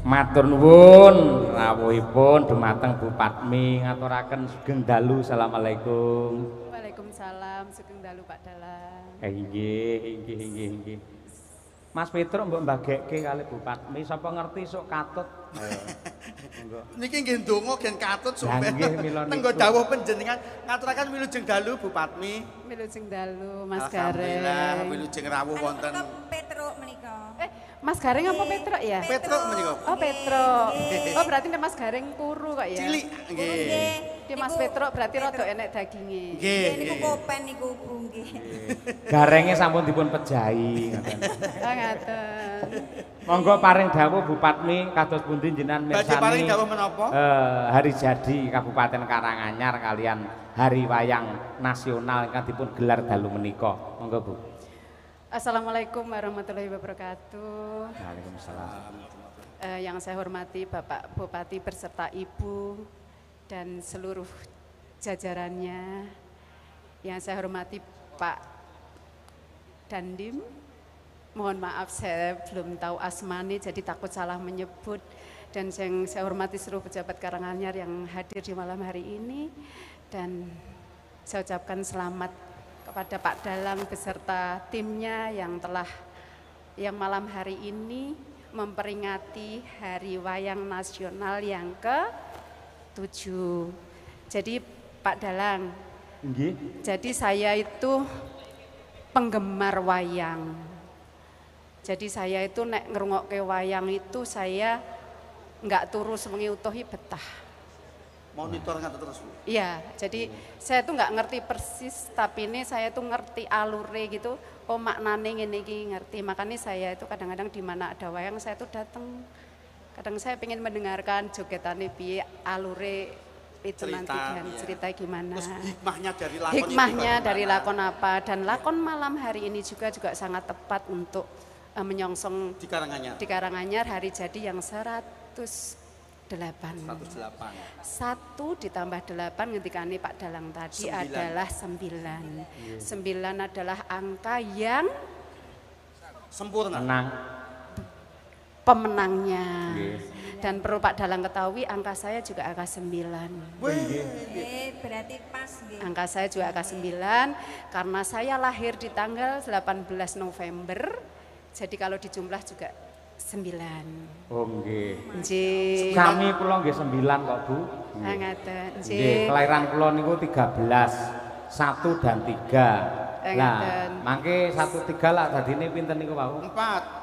Matur nuwun rawuhipun dumateng Bu Padmi ngaturaken sugeng dalu. Assalamualaikum. Waalaikumsalam, sugeng dalu Pak Dalang. Inggih. Mas Petruk mbok mbagekke kali Bu Padmi, sapa ngerti sok katut. Monggo. Niki nggih ndonga gen katut Ya sampeyan. nggih mila niku. Tenggo dawuh panjenengan ngaturaken wilujeng dalu Bu Padmi. Wilujeng dalu Mas Gareng. Alhamdulillah wilujeng rawuh wonten Petruk menika. Mas Gareng apa Petruk ya? Petruk menika. Oh Petruk. Oh berarti nek Mas Gareng kuru kok ya? Cilik nggih. Ki Mas Petruk berarti rada enek daginge. Nggih. Niku kopen niku Bu nggih. Garenge sampun dipun pejahi ngoten. Oh ngaten. Monggo paring dawuh Bu Padmi kados pundi jenengan Badhe paring mirsani dawuh menapa? hari jadi Kabupaten Karanganyar kalian Hari Wayang Nasional ingkang dipun gelar dalu menika. Monggo Bu. Assalamualaikum warahmatullahi wabarakatuh. Waalaikumsalam. Yang saya hormati Bapak Bupati beserta Ibu dan seluruh jajarannya. Yang saya hormati Pak Dandim. Mohon maaf saya belum tahu asmane jadi takut salah menyebut. Dan yang saya hormati seluruh pejabat Karanganyar yang hadir di malam hari ini. Dan saya ucapkan selamat kepada Pak Dalang beserta timnya yang malam hari ini memperingati Hari Wayang Nasional yang ke-7. Jadi Pak Dalang, jadi saya itu penggemar wayang. Jadi saya itu nek ngrungokke wayang itu saya nggak turu sewengi utuhi betah. Monitor ngaten terus Bu. Iya, jadi saya tuh nggak ngerti persis, tapi ini saya tuh ngerti alure gitu. Oh maknane ngene iki ngerti. Makanya saya itu kadang-kadang di mana ada wayang saya tuh datang. Kadang saya pengen mendengarkan jogetane piye alure itu nanti dan cerita gimana. Terus hikmahnya dari lakon hikmahnya dari lakon apa, dan lakon malam hari ini juga sangat tepat untuk menyongsong di Karanganyar hari jadi yang 108. 108 ditambah 8 ngendikane Pak Dalang tadi 9. Adalah 9. 9 adalah angka yang sempurna. Pemenangnya. Dan perlu Pak Dalang ketahui angka saya juga angka 9. Berarti pas nggih. Angka saya juga angka 9 karena saya lahir di tanggal 18 November. Jadi kalau dijumlah juga 9. Oh nggih. Nggih. Kami kula nggih 9 kok Bu. Ngaten. Nggih, kelahiran kula niku 13, 1 dan 3. Lah, mangke 1 3 lah dadine pinten niku Pak?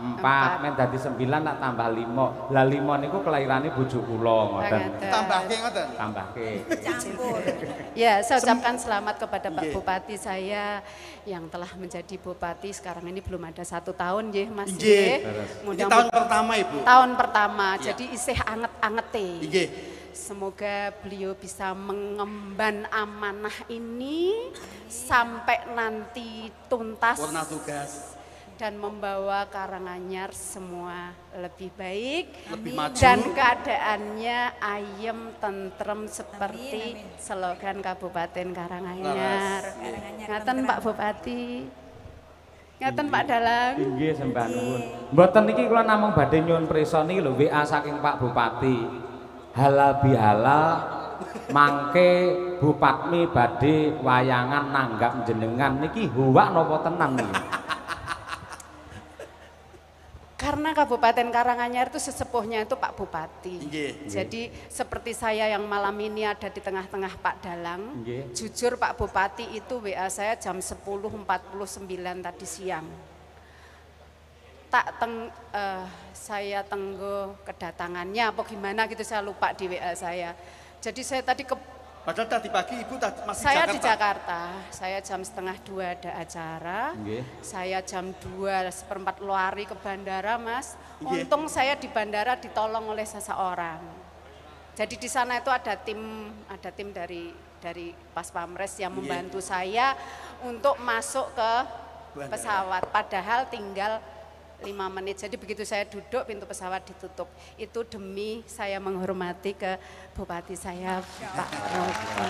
4. Men dadi 9 tak tambah 5. Lah 5 niku kelahirane bojo kula ngoten. Tambahke ngoten. Tambahke. Campur. Ya, saya ucapkan selamat kepada Pak Bupati saya yang telah menjadi bupati sekarang ini belum ada 1 tahun nggih Mas nggih. Ini tahun pertama Ibu. Tahun pertama. Jadi isih anget-angete. Nggih. Semoga beliau bisa mengemban amanah ini sampai nanti tuntas purna tugas dan membawa Karanganyar semua lebih baik, lebih maju, dan keadaannya ayem tentrem seperti slogan Kabupaten Karanganyar. Ngaten Pak Bupati. Ngaten Pak Dalang. Nggih sembah nuwun. Mboten niki kula namung badhe nyuwun prisa niki lho WA saking Pak Bupati. Halal bihalal mangke Bu Padmi badhe wayangan nanggap jenengan niki huwak napa tenan niki? Karena Kabupaten Karanganyar itu sesepuhnya itu Pak Bupati. Nggih. Jadi seperti saya yang malam ini ada di tengah-tengah Pak Dalang. Nggih. Jujur Pak Bupati itu WA saya jam 10.49 tadi siang. Saya tenggo kedatangannya apa gimana gitu, saya lupa di WA saya. Jadi saya tadi Padahal tadi pagi Ibu masih Saya Jakarta. di Jakarta, saya jam 1:30 ada acara, saya jam 2:15 lari ke bandara Mas. Nggih. Untung saya di bandara ditolong oleh seseorang. Jadi di sana itu ada tim dari Pas Pamres yang membantu saya untuk masuk ke pesawat. Padahal tinggal 5 menit. Jadi begitu saya duduk pintu pesawat ditutup. Itu demi saya menghormati ke Bupati saya Pak Roba.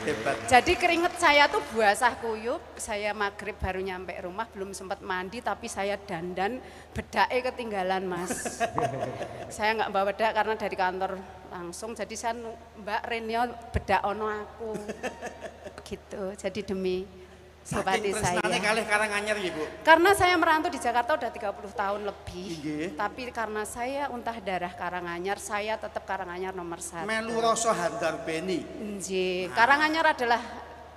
Hebat. Jadi keringet saya tuh basah kuyup. Saya maghrib baru nyampe rumah belum sempat mandi tapi saya dandan bedake ketinggalan Mas. Saya nggak bawa bedak karena dari kantor langsung. Jadi saya Mbak Renio bedak ono aku. Gitu. Jadi demi Bupati saya. Saking kalih Karanganyar ya Bu. Karena saya merantau di Jakarta udah 30 tahun lebih. Nggih. Tapi karena saya untah darah Karanganyar, saya tetap Karanganyar nomor 1. Melu rasa handar beni. Nggih, Karanganyar adalah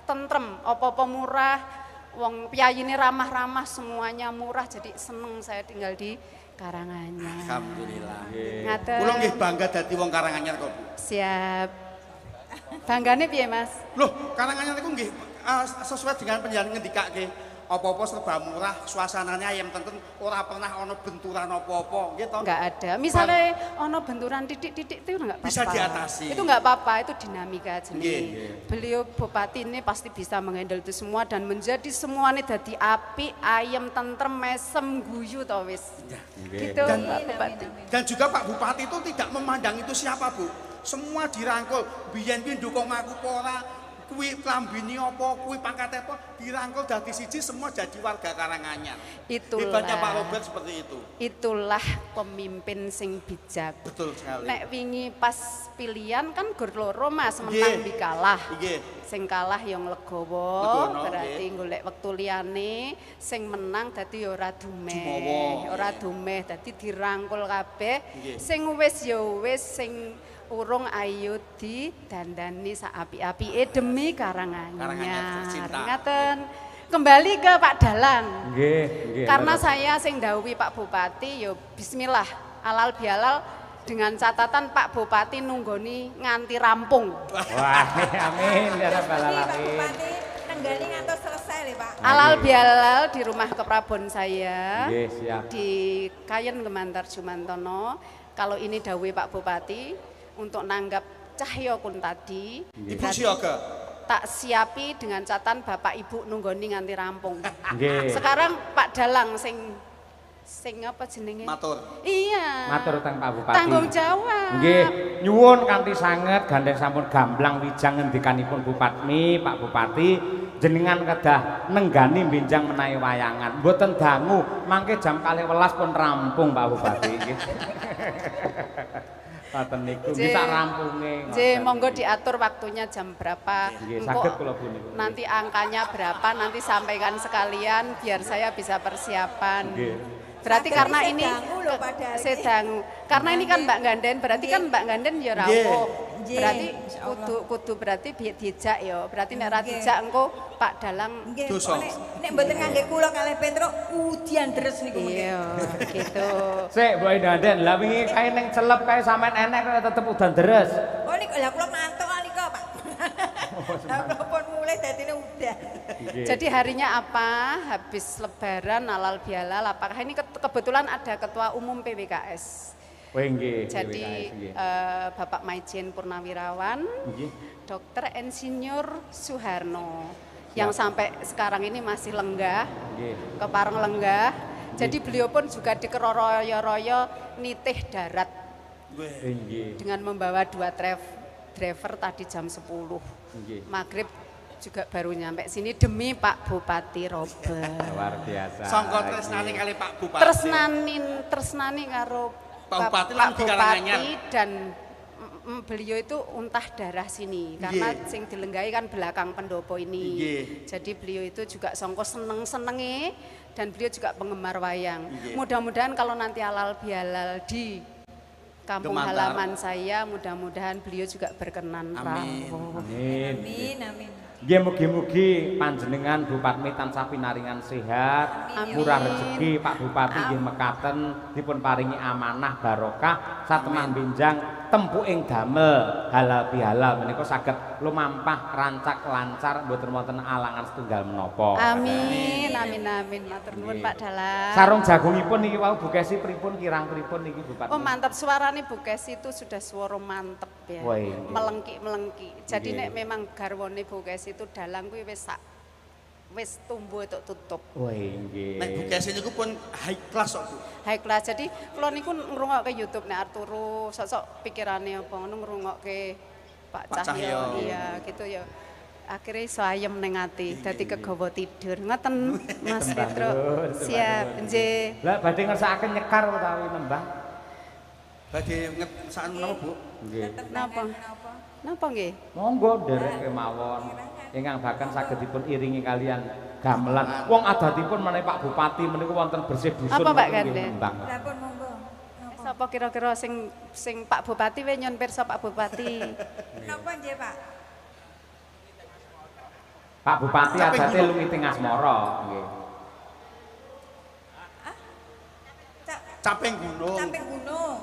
tentrem, opo-opo murah, wong piyayine ramah-ramah, semuanya murah, jadi seneng saya tinggal di Karanganyar. Alhamdulillah. Ngaten. Kula nggih bangga dadi wong Karanganyar kok Bu. Siap. Banggane piye Mas? Loh, Karanganyar niku nggih sesuai dengan penjelasan ngendikake apa-apa serba murah, suasananya ayam tentu ora pernah ono benturan apa-apa nggih to. Enggak ada. Misalnya ono benturan titik-titik itu enggak apa-apa. Bisa diatasi. Itu enggak apa-apa, itu dinamika aja Nggih. nih. Beliau bupati ini pasti bisa menghandle itu semua dan menjadi semuanya dadi api, ayam, tentrem, mesem, guyu to wis. Gitu Pak Bupati. Dan juga Pak Bupati itu tidak memandang itu siapa Bu. Semua dirangkul, biyen kuwi ndukung aku apa ora, kuwi klambine apa, kuwi pangkate apa, dirangkul dadi siji semua jadi warga Karanganyar. Hebatnya Pak Robert seperti itu. Itulah pemimpin sing bijak. Betul sekali. Nek wingi pas pilihan kan gur loro Mas, menang Nggih. bikalah. Nggih. Sing kalah yang legowo, Legowo, berarti nggih. golek wektu liyane, sing menang dadi ya ora dumeh. Jumawa, Ora dumeh, dadi dirangkul kabeh. Nggih. Sing wis ya wis, sing urung ayo didandani saapi-apike demi Karanganyar Karanganyar. tercinta. Ngaten. Kembali ke Pak Dalang. Nggih, nggih. Karena saya sing dawuhi Pak Bupati ya bismillah alal bihalal dengan catatan Pak Bupati nunggoni nganti rampung. Wah, amin ya rabbal Pak alamin. Bupati nenggali ngantos selesai lho Pak. Alal bihalal di rumah keprabon saya Nggih, siap. di Kayen Gemantar Jumantono. Kalau ini dawuhi Pak Bupati untuk nanggap Cahyo Kun tadi Ibu Siaga. tak siapi dengan catatan Bapak Ibu nunggoni nganti rampung. Nggih. Sekarang Pak Dalang sing apa jenenge? Matur. Iya. Matur teng Pak Bupati. Tanggung jawab. Nggih, nyuwun kanthi sanget gandeng sampun gamblang wijang ngendikanipun Bupatmi, Pak Bupati, jenengan kedah nenggani benjang menawi wayangan. Mboten dangu, mangke jam 12 pun rampung Pak Bupati nggih. Ngoten niku bisa rampunge. Nggih, monggo diatur waktunya jam berapa. Nggih, Engko saged kula Bu niku. nanti angkanya berapa nanti sampaikan sekalian biar saya bisa persiapan. Nggih. Berarti Tapi karena ini sedangu lho padahal. sedangu. Karena ini kan Mbak Ganden, berarti kan Mbak Ganden ya rawuh. Nggih, Berarti insyaallah. kudu berarti dijak ya. Berarti nek ra dijak engko Pak Dalang Nggih, Dosa. nek mboten ngangge kula kalih Petro udian deres niku mengke. iya gitu. Sik, Mbok Indaden, lah wingi kae ning celep kae sampean enek kok tetep udan deres. Oh niku lah kula mantuk nika Pak. Lah kula pun mulai dadine udah. Jadi harinya apa? Habis lebaran alal bihalal apakah ini kebetulan ada ketua umum PWKS. Oh nggih. Jadi PWKS, nggih. Bapak Maijen Purnawirawan, Nggih. Dr. Insinyur Suharno yang sampai sekarang ini masih lenggah, Nggih. kepareng lenggah. Jadi beliau pun juga dikeroyo-royo nitih darat Nggih. dengan membawa 2 driver tadi jam 10. Nggih. Maghrib juga baru nyampe sini demi Pak Bupati Robert. Luar biasa. Sangka tresnane kali Pak Bupati. Tresnani karo Pak Bupati lan di Karanganyar. dan beliau itu untah darah sini karena Nggih. sing dilenggahi kan belakang pendopo ini. Nggih. Jadi beliau itu juga songko senenge dan beliau juga penggemar wayang. Nggih. Mudah-mudahan kalau nanti halal bihalal di kampung Gemantar. halaman saya, mudah-mudahan beliau juga berkenan Amin. rawuh. Amin. Amin amin. Nggih mugi-mugi panjenengan Bupati tansah pinaringan sehat, Amin. murah rezeki Pak Bupati nggih mekaten dipun paringi amanah barokah satemah benjang tempuking damel halal bihalal menika saged lumampah rancak lancar mboten wonten alangan setunggal menapa. Amin, amin, amin. Matur nuwun Pak Dalang. Sarung jagungipun niki wau Bu Kesi pripun kirang pripun niki Bu Patmi? Oh mantap, suarane Bu Kesi itu sudah suara mantep ya. Melengki-melengki. Jadi nek memang garwane Bu Kesi itu Dalang kuwi wis tumbuh itu tutup. Wah nggih. Nek Bu Kesi niku pun high class kok Bu. High class. Jadi kula niku ngrungokke YouTube nek Arturo sok-sok pikirane apa ngono ngrungokke Pak Cahyo. Iya, gitu ya. Akhirnya iso ayem ning ati, dadi kegawa tidur. Ngoten Mas Petro. Siap, nggih. Lah badhe ngersakaken nyekar utawi nembang? Badhe ngersakaken menapa Bu? Nggih. Napa? Napa nggih? Monggo nderek kemawon. Ingkang bahkan saged dipun iringi kalian gamelan. Wong adatipun meneh Pak Bupati meniku wonten bersih dusun. Apa Pak Ganden? Dapun monggo. Sapa kira-kira sing Pak Bupati we nyon pirsa Pak Bupati. Napa nggih Pak? Pak Bupati adate luwiting asmara nggih. Caping gunung. Caping gunung.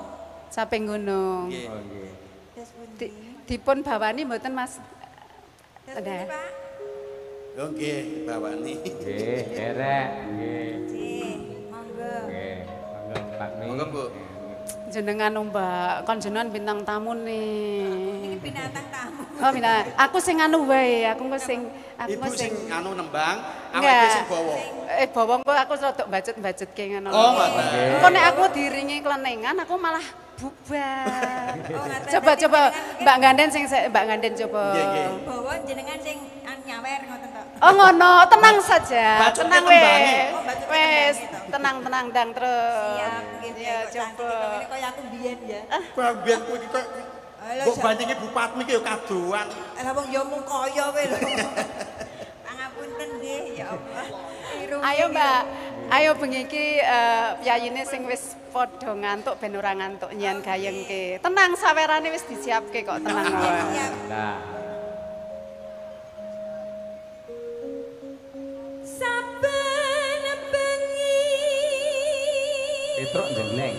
Caping gunung. Nggih. Oh nggih. Terus pundi? Dipun bawani mboten Mas? Terus pundi Pak? Yo nggih, bawani. Nggih, derek nggih. Nggih, monggo. Nggih, monggo Pak Mi. Monggo Bu. Jenengan Mbak, kon jenengan bintang tamu nih. Ini binatang tamu. Oh bintang, aku sing anu wae, aku sing Ibu sing anu nembang, Enggak. awake sing bawa. Bawang kok aku rada mbacet-mbacetke ngono. Oh, ngoten. Engko nek aku diringi klenengan aku malah bubar. Oh, ngaten. Coba Mbak Ganden sing Mbak Ganden coba. Nggih, nggih. Bawa jenengan sing nyawer ngoten tok. Oh ngono, tenang saja. Bacotke Tenang tembange. wes. Oh, bacotke Wes, tembange, tenang dang terus. Siap, nggih. Ya Kok cantik coba. kok ngene kaya aku biyen ya. Kowe biyen kowe iki kok Halo, mbok bandingi Bupati iki yo kadoan. Lah wong yo mung kaya kowe lho. Pangapunten nggih ya Allah. Irung Ayo Mbak, ayo bengi iki piyayine sing wis padha ngantuk ben ora ngantuk nyen gayengke. Tenang sawerane wis disiapke kok tenang wae. Siap. Nah, Saben bengi. Petruk jengleng.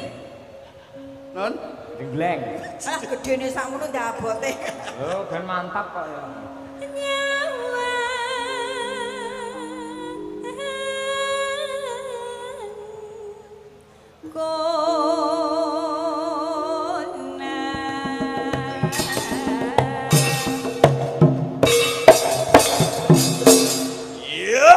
Non? Jengleng. Alah gedene sakmono ndabote. Oh, ben mantap kok ya. Nyawa. Iya.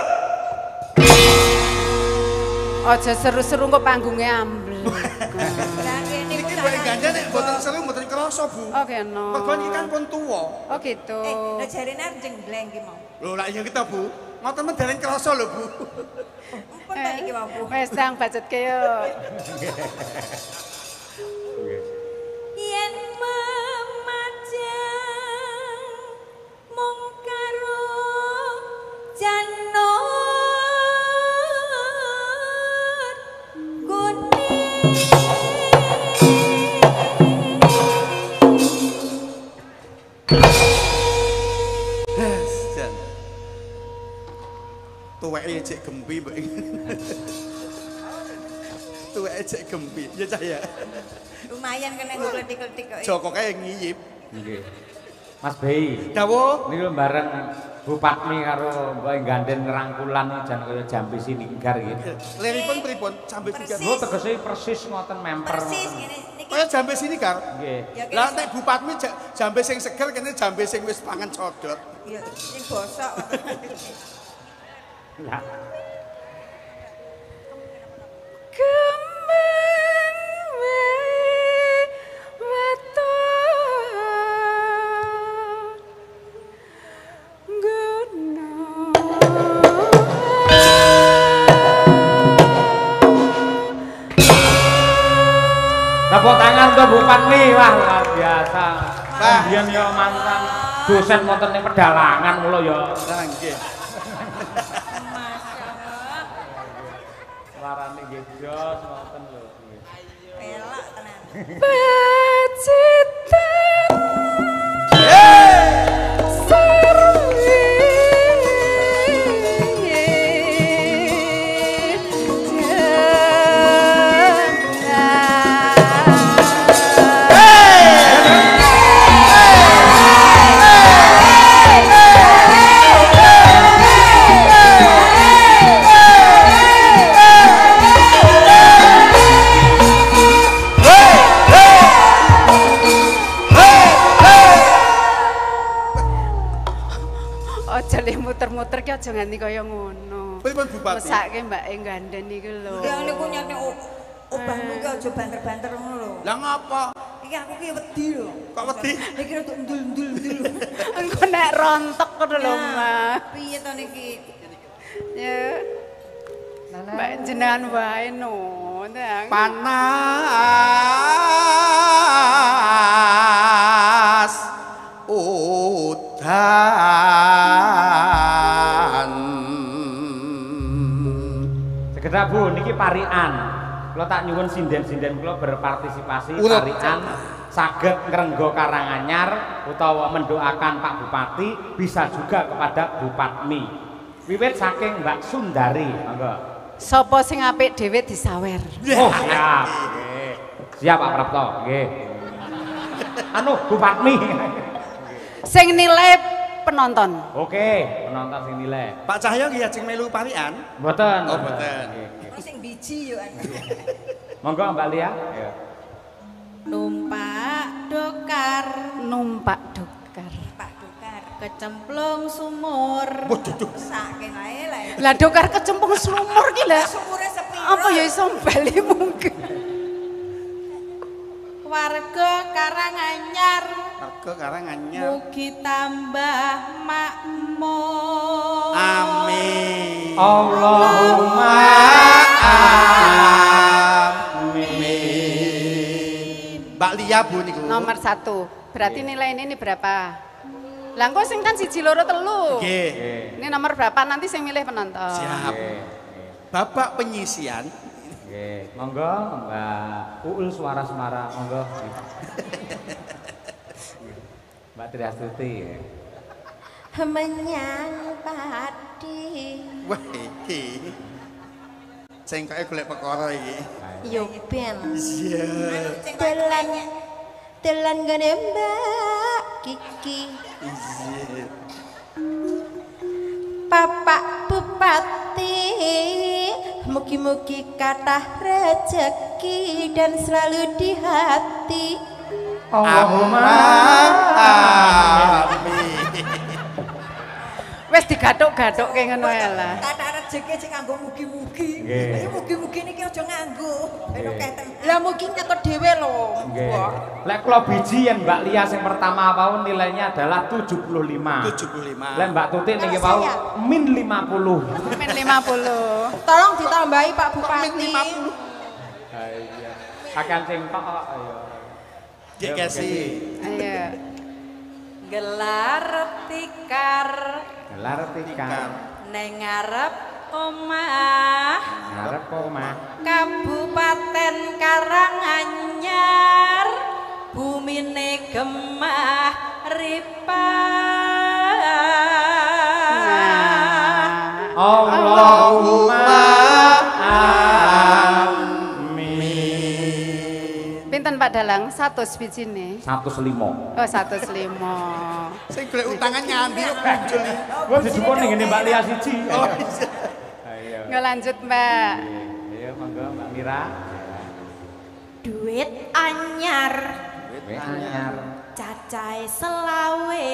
Aja seru-seru kok panggunge ambles. Lah kene Niki boleh gandeng nek mboten seru mboten krasa, Bu. Oh kena. Mergo iki kan pun tuwa. Oh gitu. lah jarene arep jenggleng ki mau. Lho lak iya kita, Bu. Ngoten men dereng krasa lho, Bu. Ampun Pak iki mau. Wes dang bacetke yo. Yen memajang mung karo janur kuning. Jan. Tuweke cek gempi, Mbak. Tuweke cek gempi. Ya cah ya. Lumayan kena nggo kletik-kletik kok. Joko kae ngiyip. Nggih. Mas Bei. Dawuh. Niku bareng Bu Patmi karo Mbak Ganden ngerangkulan jan kaya jambe sinigar gitu. Liripun pripun? Jambe sigar. Oh tegese persis ngoten memper. Persis ngoten. ngene niki. Kaya jambe sini, Kar. Nggih. Ya kene Lah nek Bupati jambe sing seger kene jambe sing wis pangan codot. ya sing bosok. Lah. Kembang wae weton gunung. Tepuk tangan untuk Bu Patmi. Wah, luar biasa. Wah. Biyen yo mantan dosen wonten ing pedalangan mulo yo. Nah, nggih. Masyaallah. Suarane nggih jos ngoten lho. Pelak tenan. Pacitan Aja le muter-muter ki aja nganti kaya ngono. Pripun Bupati? Mesake mbake ganden iki lho. Ya niku nyate obahmu ki aja banter-banter ngono lho. Lah ngapa? Iki aku ki wedi lho. Kok wedi? Iki rada ndul-ndul. Engko nek rontok ngono lho, Mbak. Piye to niki? Ya. Mbak jenengan wae no. Panas udan. Sekedap Bu, niki parian. Kula tak nyuwun sinden-sinden kula berpartisipasi parian saged ngrenggo Karanganyar utawa mendoakan Pak Bupati, bisa juga kepada Bupatmi. Wiwit saking Mbak Sundari, monggo. Sapa sing apik dhewe disawer. Oh, siap. Nggih. Siap Pak Prapto, nggih. Anu Bupatmi. Sing nilai penonton. Oke, penonton sing nilai. Pak Cahyo nggih ajeng melu parian? Mboten. Oh, mboten. Nggih, nggih. Sing biji yo. Monggo Mbak Lia. Ya. Numpak dokar, Numpak dokar. Pak Dokar. kecemplung sumur. Waduh. Sake ae lah. Lah dokar kecemplung sumur ki lah. Sumure sepiro? Apa ya iso bali mungkin. Warga Karanganyar Warga Karanganyar. mugi tambah makmur. Amin. Allahumma amin. Mbak Lia Bu niku. Nomor 1. Berarti nilai ini berapa? Lah engko sing kan 1, 2, 3. Nggih. Ini nomor berapa nanti sing milih penonton. Siap. Nggih. Bapak penyisian. Nggih, monggo Mbak Uul Suara Semara, monggo. Mbak Triastuti. Menyang padi. Wah iki. Sing kaya golek perkara iki. Yo ben. Iya. Telan gane Mbak Kiki. Iya. Bapak Bupati, mugi-mugi kathah rezeki dan selalu di hati. Allahumma amin. Wes digathuk-gathuk ke ngono ae lah. Kata rezeki sing nganggo mugi-mugi. Nggih. Iki mugi-mugi niki aja nganggo. Ben akeh ten. Lah mugi nyetot dhewe lho. Nggih. Lek kula biji yen Mbak Lia sing pertama wau nilainya adalah 75. 75. Lek Mbak Tuti niki wau min 50. Min 50. Tolong ditambahi Pak Bupati. Min 50. Ha iya. Akan sing tok kok ayo. Dik Kesi. Ayo. Gelar tikar Gelar tikar. neng ngarep omah Ngarep omah. Kabupaten Karanganyar bumine gemah ripah. Allahumma amin. Pinten Pak Dalang? 100 bijine. 105. Oh, 105. Sing golek utangan nyambi kok muncul iki. Gua dijupuk ning ngene Mbak Lia siji. Oh iya. Ayo. Nggak lanjut, Mbak. Ayo monggo Mbak Mira. Duit anyar Anyar. cacahe selawe.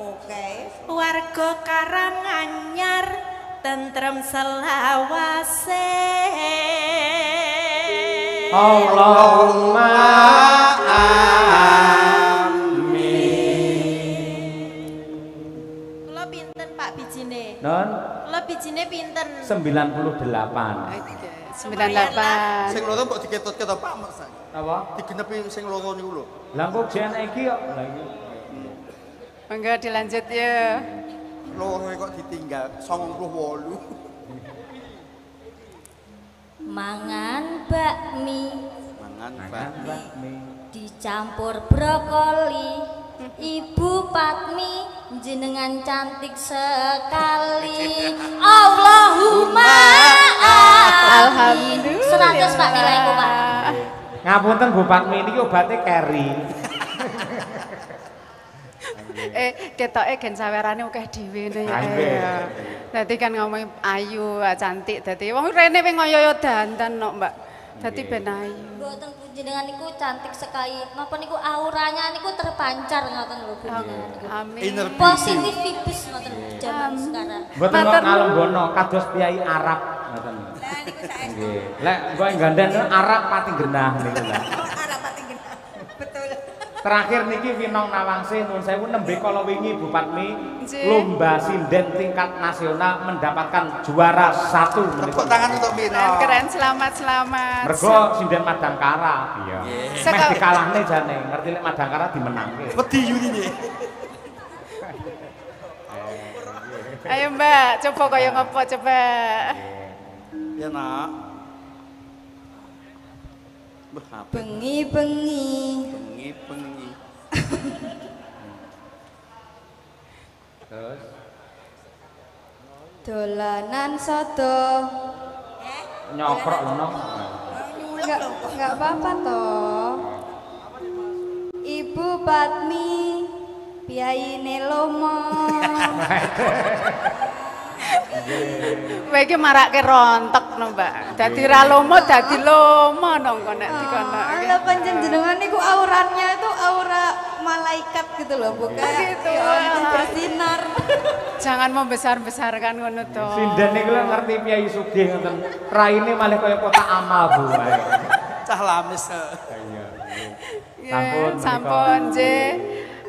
Oke. Warga Karanganyar tentrem selawase. Allahumma amin. Kula pinten Pak bijine? Non Kula bijine pinten? 98. Oke, 98. Sing loro mbok diketutke to Pak Mas. Apa? Digenepi sing loro niku lho. Lah kok jen iki kok. Lah iki. Monggo dilanjut ya. Loro kok ditinggal 98. Mangan bakmi Mangan Mangan Pak. bakmi. dicampur brokoli. Ibu Patmi jenengan cantik sekali. Allahumma amin. Alhamdulillah. 100 Pak nilaiku Pak. Ngapunten Bu Patmi niki obate keri. Ketoke gen sawerane akeh dhewe ngono Ah, ya. nggih. Dadi kan ngomong ayu, cantik dadi wong rene wing ngoyo dandan kok, Mbak. Dadi ben ayu. Mboten puji jenengan niku cantik sekali. Napa niku auranya niku terpancar ngoten lho Bu. Amin. Positif vibes ngoten zaman sekarang. Mboten kok kalunggono kados piyai Arab ngoten. Lah niku saestu. Nggih. Lek engko gandhen Arab pati genah niku lho. Arab pati genah. Betul. Terakhir niki Winong Nawangse nuwun sewu nembe kala wingi Bu Patmi Nggih. lomba sinden tingkat nasional mendapatkan juara 1 Tepuk menika. tangan untuk Winong. Keren, selamat. Mergo sinden Madangkara. Iya. Meh dikalahne jane, ngerti lek Madangkara dimenangke. Wedi yurine. Ayo Mbak, coba kaya ngopo coba. Ya nak. Bengi-bengi Bengi. Terus dolanan sodo. nyokrok ngono. Enggak apa-apa toh. Ibu Patmi piyaine lomo. Kowe iki marake rontok no, Mbak. Dadi ra lomo dadi lomo nang kono nek dikonake. Lah panjenengan niku auranya itu aura malaikat gitu loh, bukan gitu. ya ampun, bersinar. Jangan membesar-besarkan ngono to. Sinden niku lho ngerti Piyai Sugih ngoten. Raine malih kaya kotak amal, Bu. Cah lamis. Sampun, sampun nggih.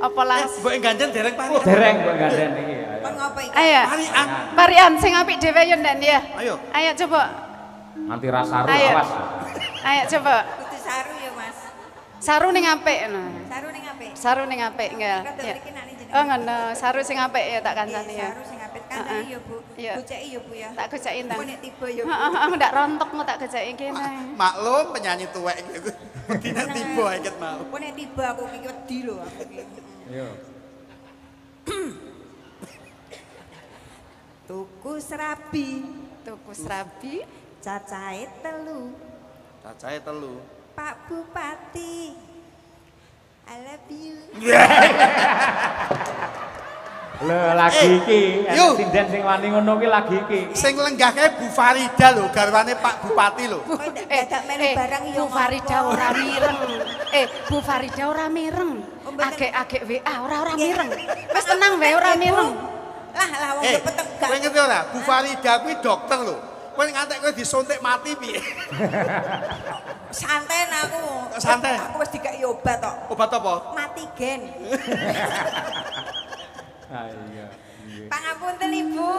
Apa las? Mbok gandeng dereng pari. Oh, dereng kok gandeng iki. Kon ngopo iki? Ayo. Parian. Parian sing apik dhewe yo Ndan ya. Ayo. Ayo coba. Nanti rasa Ayo. awas. Ayo coba. Kudu saru ya, Mas. Saru ning apik no. Saru ning apik. Saru ning apik nggih. Kadang Ya. mriki nak ning jenengan. Oh ngono, saru sing apik ya tak kancani ya. Saru sing apik kandhani ya, Bu. Iya. Goceki ya, Bu ya. Tak goceki Ndan. Kok nek tiba ya, Bu. Heeh, ndak rontok mau tak goceki kene. Maklum penyanyi tuwek gitu. Bedine tiba iket mau. Kok nek tiba aku iki wedi lho aku iki. Yo. Tuku serabi, Tuku serabi. cacahe 3. Cacahe 3. Pak Bupati. I love you. Lho lagi iki, Yo. sinden sing wani ngono ki lagi iki. Sing lenggahke Bu Farida lho, garwane Pak Bupati lho. Kok dadak melu barang ya. Bu Farida ora mireng. Bu Farida ora mireng. Oh, mboten. Agek-agek WA ora mireng. Wis tenang wae ora mireng. Lah wong yo petegak. Kowe ngerti ora? Bu Farida kuwi dokter lho. Kowe ngantek kowe disuntik mati piye? Santai aku. Santai. Aku wis dikeki obat kok. Obat apa? Mati gen. Ah iya. Pangapunten Ibu,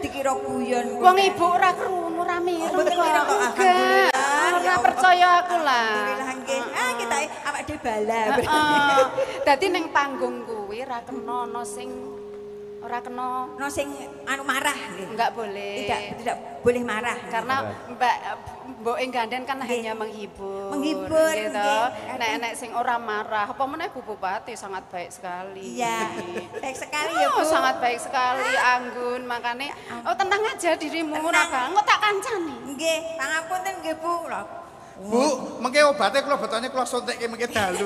dikira guyon. Wong ibu ora krungu ora mireng. Mboten mireng kok, Enggak. alhamdulillah. Ora percaya aku lah. Alhamdulillah nggih. Ah kita awak dhewe bala. Heeh. Dadi ning panggung kuwi ora kena ana sing ora kena No sing anu marah nggih. enggak boleh. Tidak boleh marah. Karena Mbok Ganden kan hanya menghibur. Menghibur, gitu. nggih. Nek sing ora marah, apa meneh Bu Bupati sangat baik sekali. Iya. Baik sekali ya, Bu. Sangat baik sekali, anggun. Makanya tenang aja dirimu ora bang. Kok tak kancani. Nggih, pangapunten nggih, Bu. Lho, Bu, mengke obate kula betone kula suntikke mengke dalu.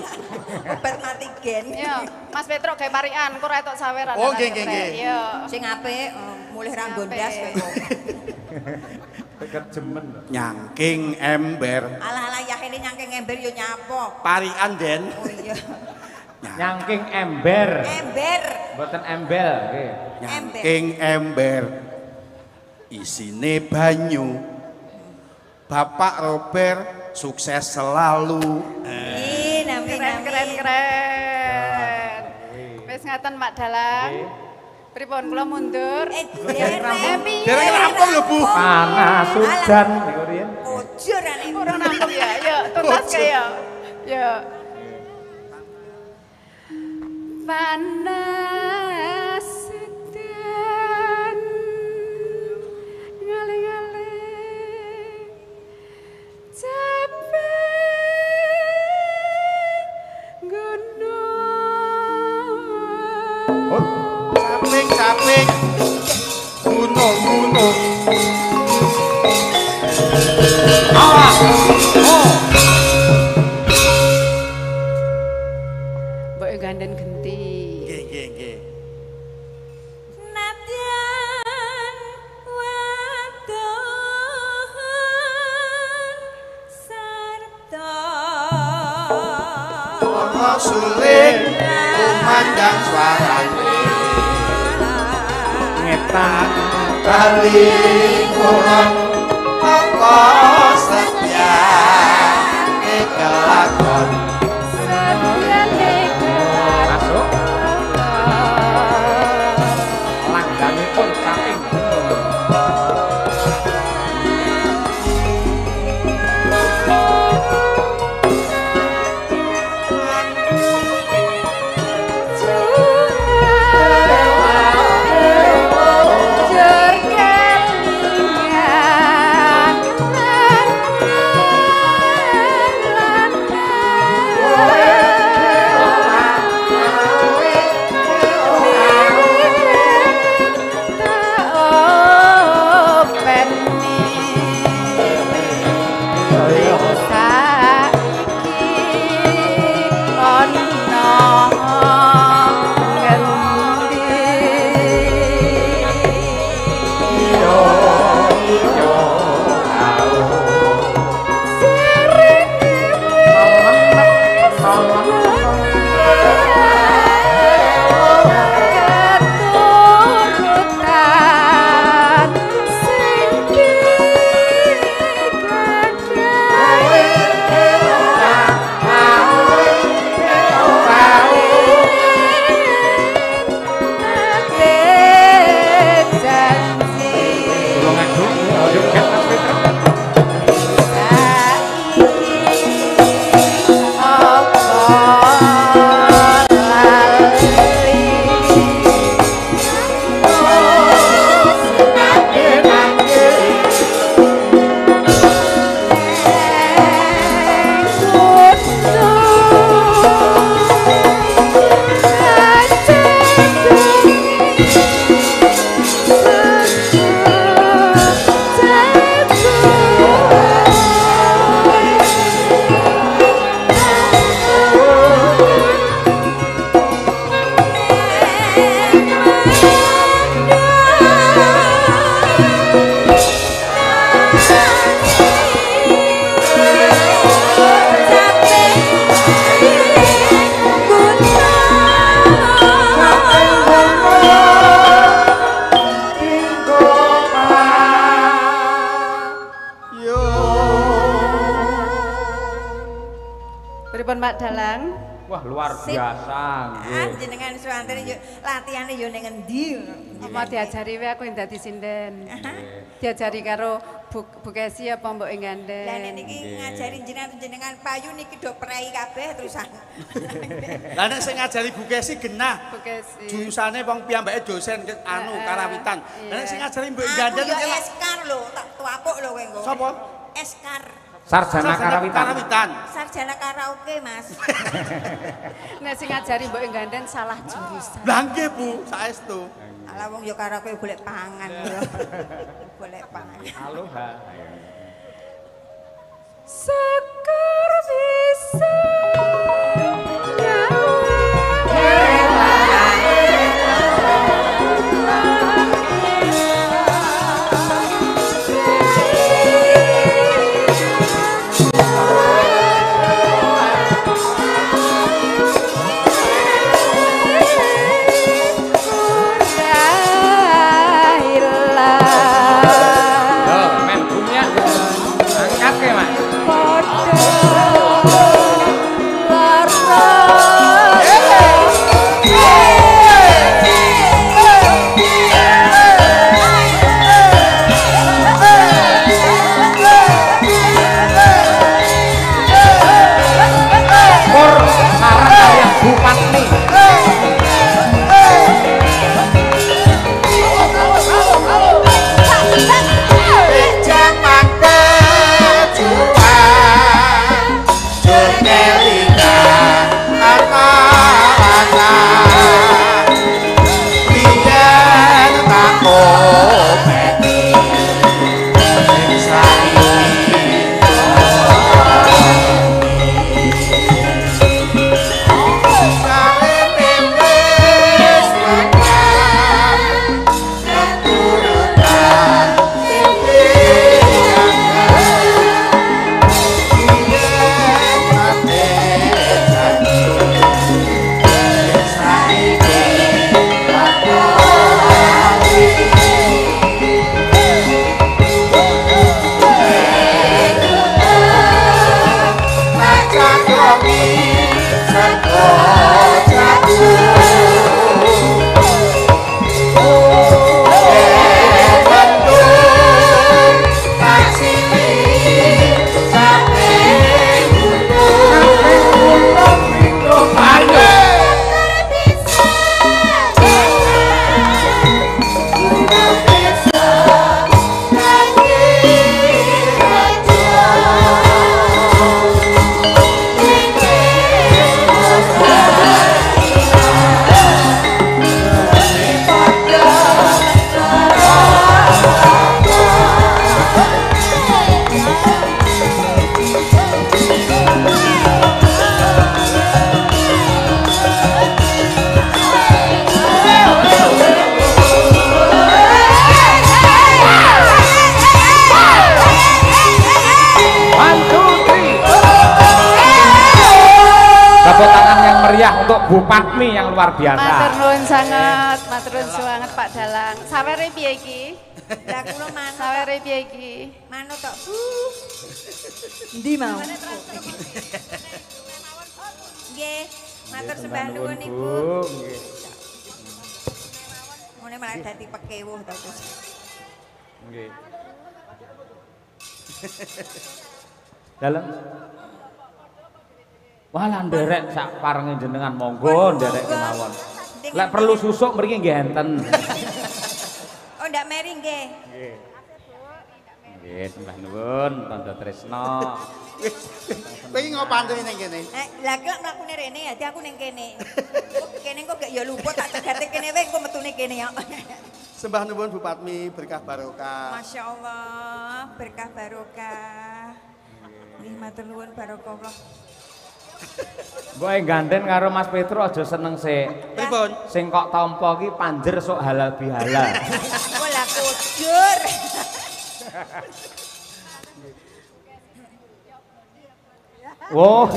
obat mati gen. Yo, Mas Petro gawe parian, kok ora etok saweran. Oh, nggih, nggih, nggih. Yo. Sing apik mulih ra gondas kowe kok. Kejemen lho. Nyangking ember. Alah-alah yahene nyangking ember yo nyapo. Parian Den. Oh iya. Nyangking ember. Ember. Mboten embel nggih. Nyangking ember. Isine banyu. Bapak Robert sukses selalu. Ih, nami-nami. Keren. Wis ngaten Mak Dalang. Pripun kula mundur? Dereng. Dereng rampung lho, Bu. Panas hujan niku riyen. Ojo ra nek Kurang nampung ya. Yo, tuntas kaya. Yo. Panas sedan ngaling-aling capek gunung. Caping gunung-gunung. Mbok Ganden genti. Nggih. Nadyan wadon sarta suling kumandang suarane ngetan kali kurang apa setia kelakon masuk langganipun saking Pak Dalang. Wah, luar biasa nggih. Jenengan suwantene yo latihane yo ning endi? Mau diajari wae aku yang dadi sinden. Diajari karo Bu Kesi apa Mbok Ganden. Lah nek niki ngajari jenengan payu niki do prei kabeh terusan. Lah nek sing ngajari Bu Kesi genah. Bu Kesi. Jurusannya wong piyambake dosen anu karawitan. Lah nek sing ngajari Mbok Ganden iki Eskar lho, tak tuapuk lho kowe engko. Sapa? Eskar. Sarjana karawitan. Sarjana karaoke, Mas. Nek sing ngajari Mbok Ganden salah jurusan. Lah nggih, Bu, saestu. Ala wong yo karaoke golek pangan lho. Golek pangan. Aloha. Sekar bisa Bupatmi yang luar biasa. Matur nuwun sangat, matur nuwun sangat Pak Dalang. Sawere piye iki? Lah kula manut. Sawere piye iki? Manut tok, Bu. Endi mau? Nggih, matur sembah nuwun Ibu. Nggih. Mune malah dadi pekewuh to, Gus. Nggih. Dalem. Walah nderek sak parenge jenengan monggo nderek kemawon. Lek perlu susuk mriki nggih enten. Oh, ndak meri nggih. Nggih. Nggih, sembah nuwun tanda tresna. Kowe iki ngopo antri ning kene? Lah kok mlakune rene ya, aku ning kene. Kene kok gak ya luput tak cegate kene wae engko metune kene ya. Sembah nuwun Bupatmi berkah barokah. Masya Allah, berkah barokah. Nggih matur nuwun barokah. Mbok gandeng karo Mas Petro aja seneng sik. Pripun? Sing kok tampa iki panjer sok halal bihalal. Oh lah kujur. Oh,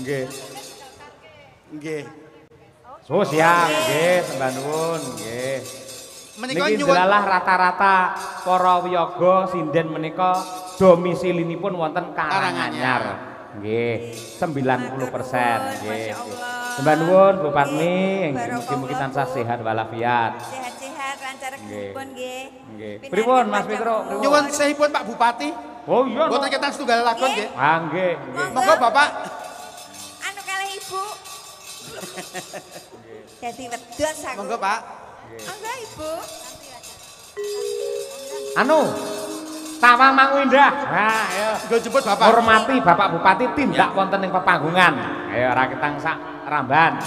nggih. Nggih. So siap, nggih, sembah nuwun, nggih. Menika Niki nyuwun delalah rata-rata para wiyaga sinden menika domisilinipun wonten Karanganyar. Nggih, 90%, nggih. Sembah nuwun Bupatmi, mugi-mugi tansah sehat walafiat. Sehat-sehat lancar kebun nggih. Nggih. Pripun Mas Petro? nyuwun sehipun Pak Bupati. Oh iya. Mboten ketan setunggal lakon nggih. Ah nggih, nggih. Monggo Bapak. Anu kalih Ibu. Jadi wedhus aku. Monggo Pak. Monggo Ibu. Anu, Tawang Mangu Indah. Nah, ayo. Nggo jemput Bapak. Hormati Bapak Bupati tindak wonten ing pepanggungan. Ayo raketang sak ramban.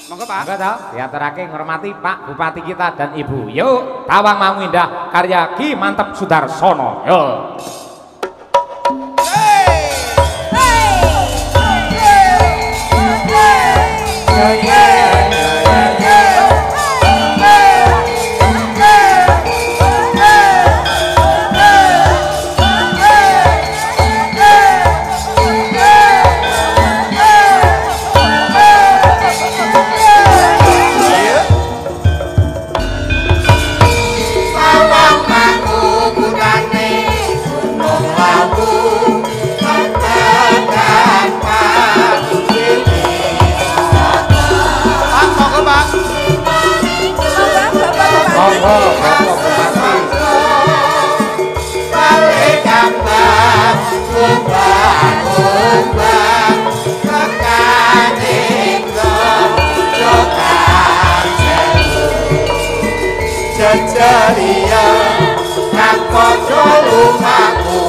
Monggo Pak. Monggo to, diaturake ngormati Pak Bupati kita dan Ibu. Yuk, Tawang Mangu Indah karya Ki Mantep Sudarsono. Yo. Ceria nang podo lumaku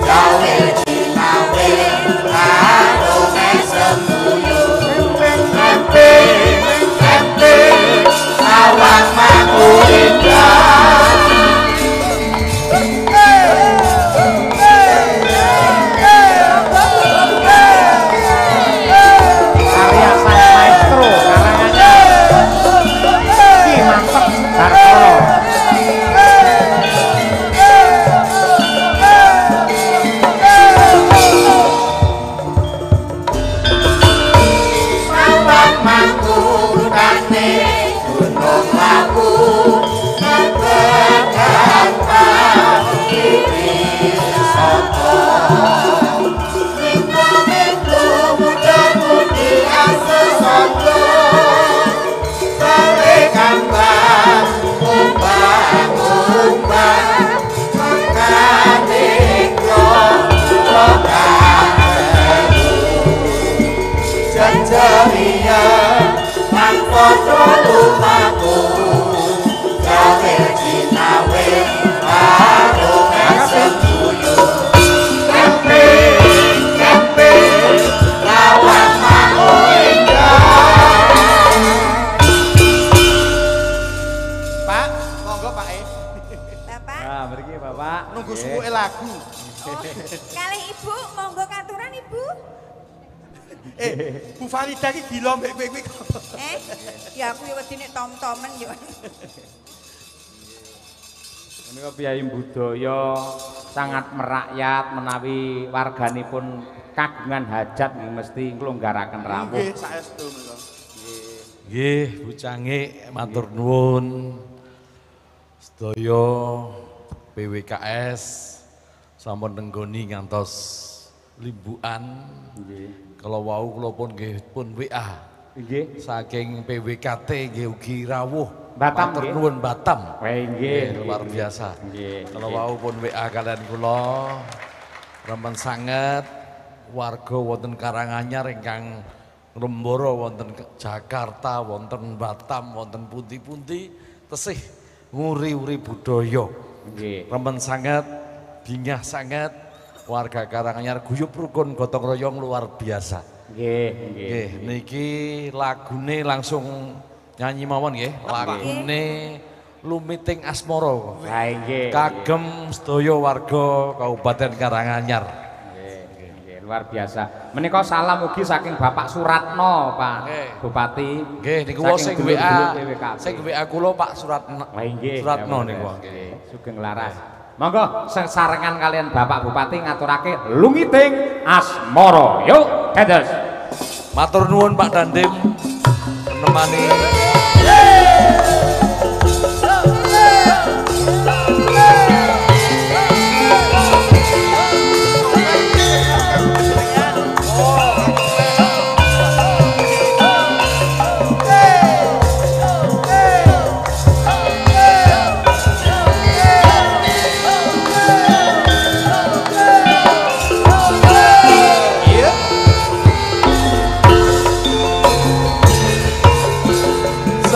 gawe dinawe karo mesembuyu empe awak maku indah Karya sang maestro Karanganyar Ki Mantep Sudarsono. awak maku tane gunung lawu ketekan kiri soto minggu muda mudi asesoto balik kambang umbang mekane krokan ceria nang podo lumaku gawe dinawe karo mesembuyu empe lawan mau indah Pak, monggo Pak Bapak. Nah, mriki Bapak. Nunggu Nggih. suwuke lagu. Oh, kalih Ibu monggo katuran Ibu. Bu Farida iki gila mbek kowe kuwi. Ya aku ya wedi nek tom-tomen yo. Menika piyai budaya sangat merakyat menawi warganipun kagungan hajat mesti nglonggaraken rawuh. Nggih, saestu menika. Nggih, Bu Cange matur nuwun. Sedaya PWKS sampun nenggoni ngantos limbukan. Nggih. Kalau wau kula pun nggih pun WA. Nggih. Saking PWKT nggih ugi rawuh. Batam matur nuwun Batam. Nggih, luar biasa. Nggih. Kalau wau pun WA kalian kula remen sanget warga wonten Karanganyar ingkang ngrembara wonten Jakarta, wonten Batam, wonten pundi-pundi tesih nguri-uri budaya. Nggih. Remen sanget, bingah sanget warga Karanganyar guyub rukun gotong royong luar biasa. Nggih, nggih. Niki lagune langsung nyanyi mawon nggih. Lagune Lumiting Asmara. Ha nggih. Kagem sedaya warga Kabupaten Karanganyar. Nggih, luar biasa. Menika salam ugi saking Bapak Suratno, Pak Bupati. Nggih, niku sing WA. Sing WA kula Pak Suratno. Nggih. Suratno niku. Nggih, sugeng laras. Monggo sesarengan kalian Bapak Bupati ngaturake Lumiting Asmara. Yuk, dados. Matur nuwun Pak Dandim menemani.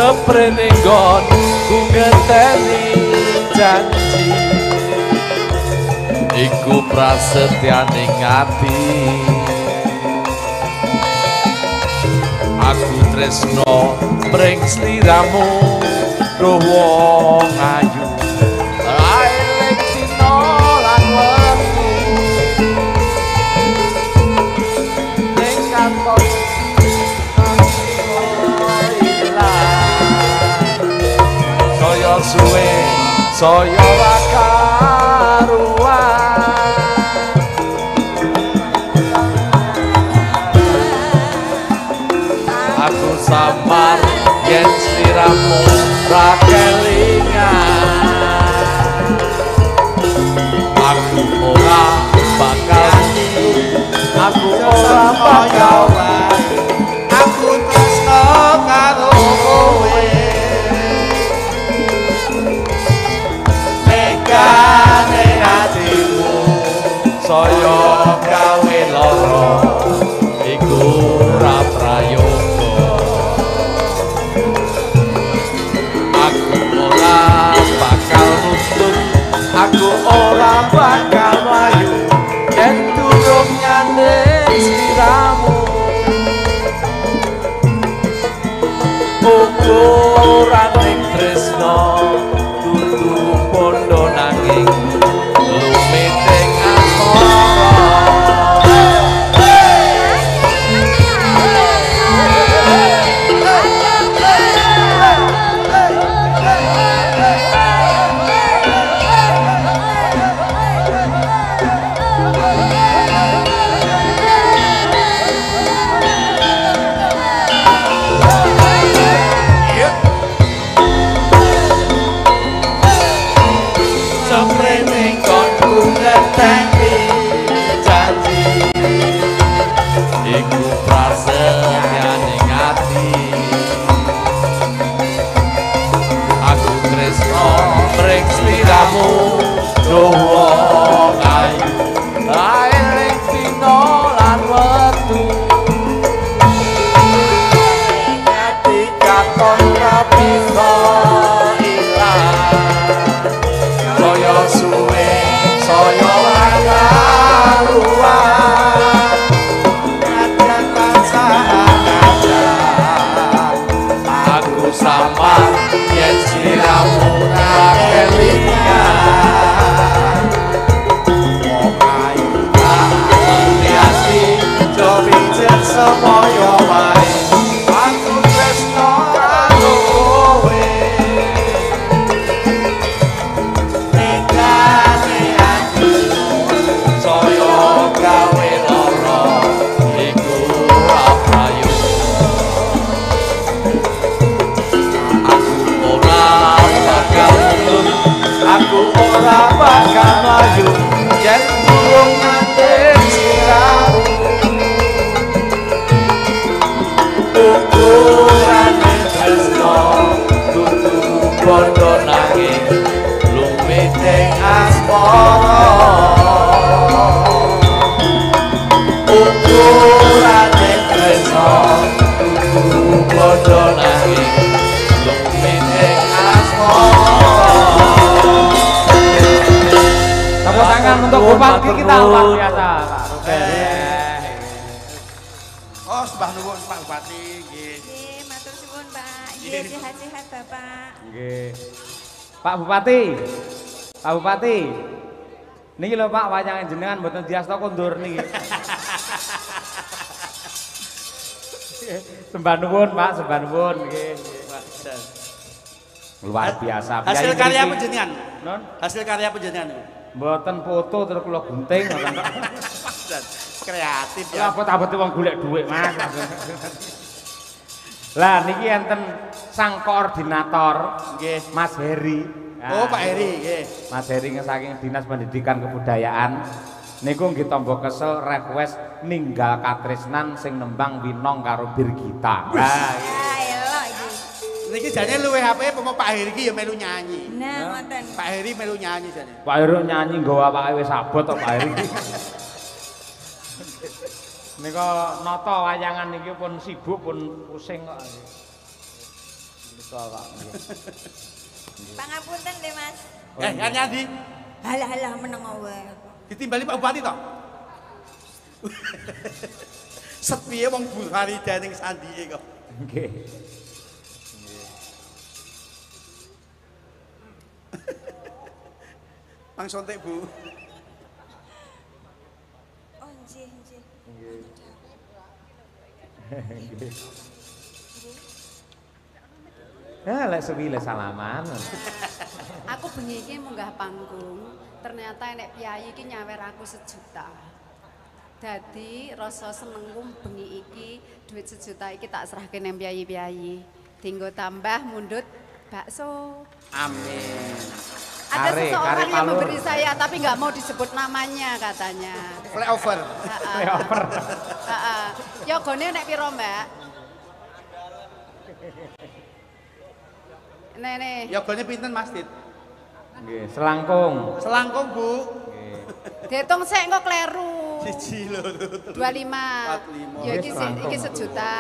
Seprene nggon ku ngeteni janji iku prasetyaning ati aku tresno mring sliramu roh wong ayu ae dina lan wektu ning kantor suwe saya wakaruan aku samar yen sliramu ra kelingan aku ora bakal aku tresno karo kowe megane atimu saya gawe lara iku ora prayoga aku ora bakal nutut aku ora bakal mlayu yen durung nyanding sliramu ukuraning tresno dudu pondo nanging lumiting gawe lara bondo nanging lumiting asmara ukurane tresno kudu bondo nanging lumiting asmara. Tepuk tangan untuk bupati kita luar biasa Pak Ruben. Oh, sembah nuwun Pak Bupati nggih. Nggih, matur suwun Pak. Nggih, sehat-sehat Bapak. Nggih. Pak Bupati. Pak Bupati. Niki lho Pak wayangan jenengan mboten diasta kondur niki. Sembah nuwun Pak, sembah nuwun nggih. Luar biasa. Hasil karya panjenengan. Non? Hasil karya panjenengan. Mboten foto terus kula gunting ngoten Pak. Kreatif Ya ya. abot-abote wong golek dhuwit Mas. Lah niki enten sang koordinator Nggih. Mas Heri. Oh, Pak Heri nggih. Mas Heri saking Dinas Pendidikan Kebudayaan niku nggih tamba kesel request ninggal katresnan sing nembang Winong karo Birgita. Ah, elok iki. Niki jane luwih apik pomo Pak Heri iki ya melu nyanyi. Nah, ngoten. Pak Heri melu nyanyi jane. Pak Heri nyanyi nggawa awake wis abot kok Pak Heri. Nika nata wayangan niki pun sibuk pun pusing kok. Nika Pak. Pangapunten nggih Mas. Kan nyandi Halah-halah meneng wae. ditimbali Pak Bupati to. Sepiye wong Bu Farida ning sandike kok. Nggih. Langsung tek Bu. Oh, nggih, nggih. Lek suwi le salaman. Aku bengi iki munggah panggung, ternyata enek piyayi iki nyawer aku 1 juta. Dadi rasa senengku bengi iki duit 1 juta iki tak serahke nang piyayi-piyayi. Dinggo tambah mundut bakso. Amin. Ada Kare seseorang yang palur. memberi saya tapi nggak mau disebut namanya katanya. Flyover. Flyover. Yogone nek piro, Mbak? Nih. Yogane pinten Mas Dit? Nggih, selangkung. Selangkung Bu. Nggih. Dihitung sik kok kleru. 1 lho. 25. 45. Ya iki 1 juta.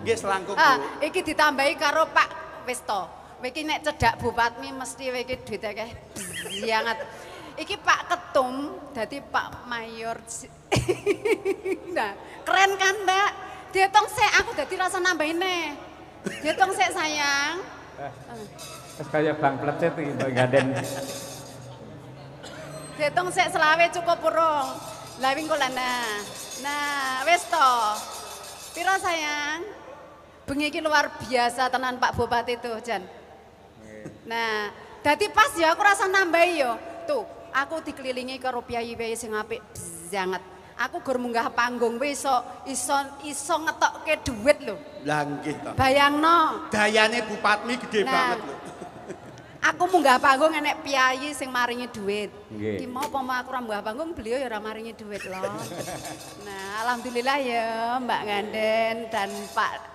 Nggih selangkung Bu. Iki ditambahi karo Pak Westo. Iki nek cedak Bupati mesti iki duit akeh banget. Iki Pak Ketum dadi Pak Mayor. Nah, keren kan, Mbak? Dihitung sik aku dadi rasa nambahin. Dihitung sik sayang. Wis kaya Bang Plecet iki kok ganden. Dihitung sik selawe cukup urung. Lah wing kolana. Nah, wis to. Piro sayang? Bengi iki luar biasa tenan Pak Bupati tuh, Jan. Nah, dadi pas ya aku rasa nambahi yo. Tuh, aku dikelilingi karo piyayi-piyayi sing apik banget. Aku gur munggah panggung wis iso ngetokke dhuwit lho. Lah nggih to. Bayangno. Dayane Bupati gede banget lho. Aku munggah panggung enek piyayi sing maringi dhuwit. Nggih. Ki mau apa aku ora munggah panggung beliau ya ora maringi dhuwit loh. Nah, alhamdulillah ya Mbak Ganden dan Pak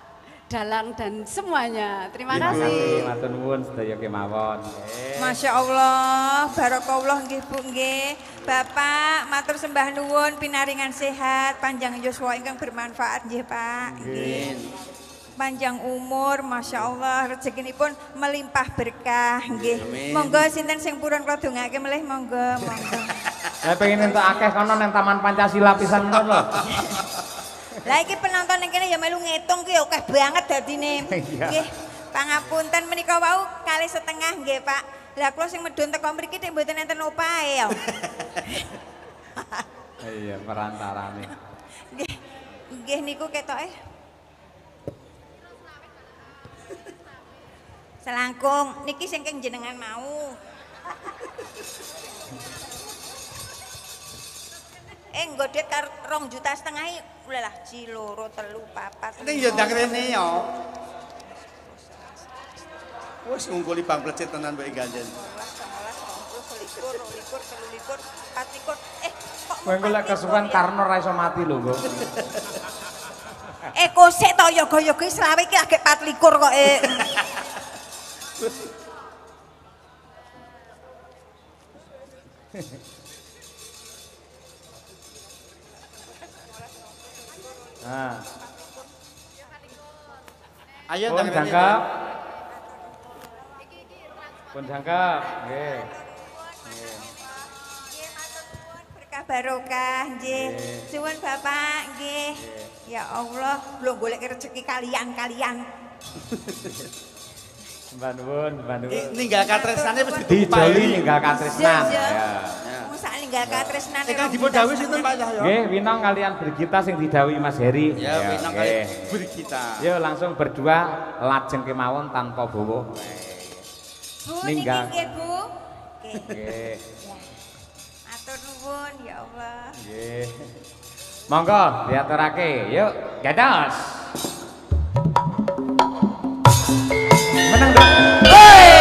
Dalang dan semuanya. Terima kasih. Matur nuwun sedaya kemawon. Masya Allah, barakallah nggih Bu nggih. Bapak matur sembah nuwun pinaringan sehat, panjang yuswa ingkang bermanfaat nggih Pak. Nggih. Panjang umur, Masya Allah, rezekinipun melimpah berkah nggih. Monggo sinten sing purun kula dongake melih monggo. Saya pengen entuk akeh kono nang Taman Pancasila pisan ngono lho. Lah iki penonton ning kene ya melu ngitung ki akeh banget dadine. Iya. Nggih. Pangapunten menika wau 2,5 nggih, Pak. Lah kula sing medhun teko mriki nek mboten enten opahe ya. Iya, perantarane. Nggih. Nggih niku ketoke. Selangkung niki sing keng jenengan mau. Nggodhet karo 2,5 juta ulah ciloro 3 4. Ning ya ndang rene ya. Wes ngungkuli Bang Plecet tenan Mbak Ganden. 19, 20, 21, 22, 23, 24. Kowe engko lek kesuwen karno ora iso mati lho, Nggo. Kosek to yoga-yoga selawe iki agek 24 kok. Nah. Ayo pun jangkep. Pun jangkep. Nggih. Berkah barokah nggih. Suwun Bapak nggih. Ya Allah, lho golek rezeki kalian-kalian. Mbak nuwun. Ninggal katresnane wis dijoli ninggal katresnan. Ya. Wong sak ninggal katresnane. Ingkang dipun dawuh sinten Pak Cahyo? Nggih, Winong kalian Brigita sing didhawuhi Mas Heri. Ya, Winong kalian Brigita. Yo langsung berdua lajeng kemawon tanpa bowo. Bu niki nggih Bu. Nggih. Matur nuwun ya Allah. Nggih. Monggo diaturake. Yuk, gados. Menang dong. Hey!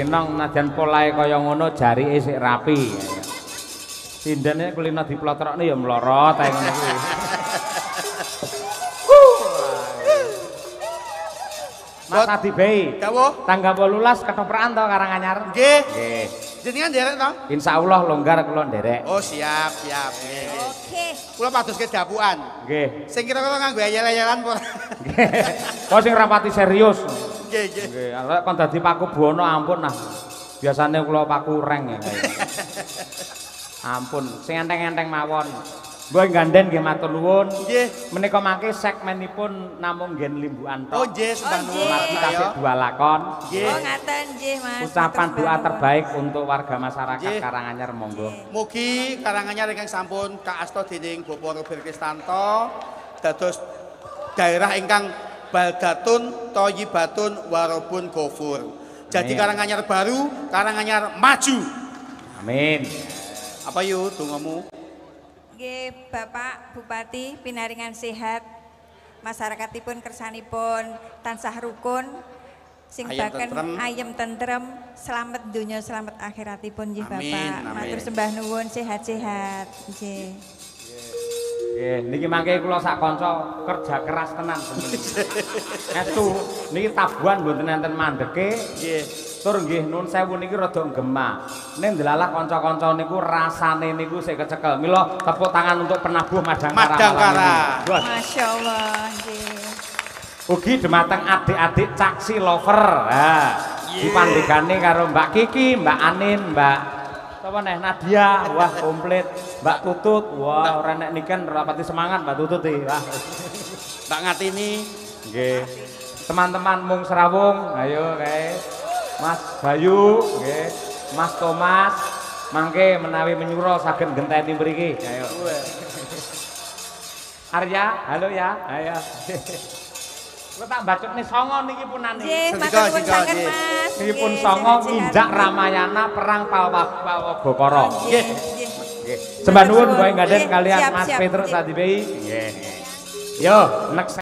Linong najan polahe kaya ngono jarike sik rapi. Sindene kulino diplotrokne ya mlorot ae ngono kuwi. Mas Adi Bey. Dawuh. Tanggal 18 ketoprak to Karanganyar. Nggih. Nggih. Jenengan nderek to? Insyaallah longgar kula nderek. Oh, siap, siap. Nggih. Oke. Kula padoske dapukan. Nggih. Sing kira-kira nganggo ayel-ayelan apa? Nggih. Kok sing rapati serius. Nggih, nggih. Nggih, arek kon dadi paku buana ampun nah. Biasane kula paku reng ya. Ampun, sing enteng-enteng mawon. Mbok ganden nggih matur nuwun. Nggih. Menika mangke segmenipun namung nggen limbukan tok. Oh, nggih, sembah nuwun. Margi tasih dua lakon. Nggih. Oh ngaten nggih Mas. Ucapan Matur doa nuwun. terbaik untuk warga masyarakat Nggih. Karanganyar monggo. Mugi Karanganyar ingkang sampun kaasta dening Bapak Robert Kristanto dados daerah ingkang baldatun thayyibatun warabun ghafur. Jadi Amin. Karanganyar baru, Karanganyar maju. Amin. Apa yuk dongamu? Nggih, Bapak Bupati pinaringan sehat, masyarakatipun kersanipun tansah rukun, sing Ayem baken tentrem. ayem tentrem, selamat dunya selamat akhiratipun nggih Amin, Bapak. amin. Matur sembah nuwun sehat-sehat nggih. Nggih, niki mangke kula sak kanca kerja keras tenan bener. Estu niki tabuhan mboten enten mandeke. Nggih. Tur nggih nun sewu niki rada nggemah. Ning delalah kanca-kanca niku rasane niku sik kecekel. Mila tepuk tangan untuk penabuh Madangkara. Madangkara. Masyaallah nggih. Ugi dumateng adik-adik caksi lover. Ha. Dipandhegani karo Mbak Kiki, Mbak Anin, Mbak sapa neh Nadia. Wah, komplit. Mbak Tutut. Wah, ora nek niken rapati semangat Mbak Tutut iki. Wah. Mbak Ngatini. Nggih. Teman-teman mung serawung, ayo kae. Mas Bayu, nggih. Mas Thomas, mangke menawi menyuro saged genteni mriki. Ayo. Arya, halo ya. Ayo. Kok tak bacutne songo niki punane. Nggih, matur nuwun sanget nggih. Mas. Niki pun Nggih, songo sehat-sehat. nginjak Ramayana perang Palwagakara. Nggih. Sembah nuwun kowe ngaden Nggih, kalian siap, Mas siap, Petrus nggih. Adibei. Nggih. Yo, next